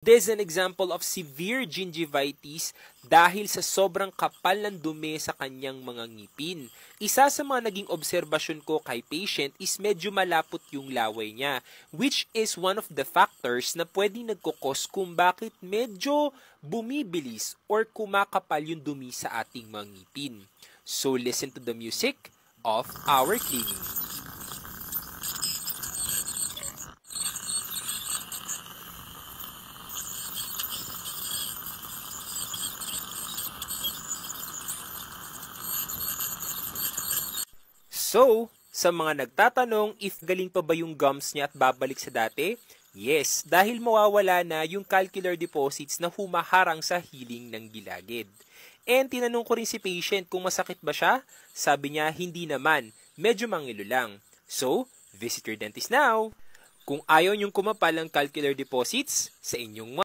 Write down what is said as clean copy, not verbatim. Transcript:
This is an example of severe gingivitis dahil sa sobrang kapal ng dumi sa kanyang mga ngipin. Isa sa mga naging obserbasyon ko kay patient is medyo malapot yung laway niya, which is one of the factors na pwedeng nagkukos kung bakit medyo bumibilis or kumakapal yung dumi sa ating mga ngipin. So listen to the music of our cleaning. So, sa mga nagtatanong if galing pa ba yung gums niya at babalik sa dati? Yes, dahil mawawala na yung calcular deposits na humaharang sa healing ng gilagid. And tinanong ko rin si patient kung masakit ba siya? Sabi niya, hindi naman, medyo mangilo lang. So, visit your dentist now! Kung ayaw niyong kumapal ang calcular deposits sa inyong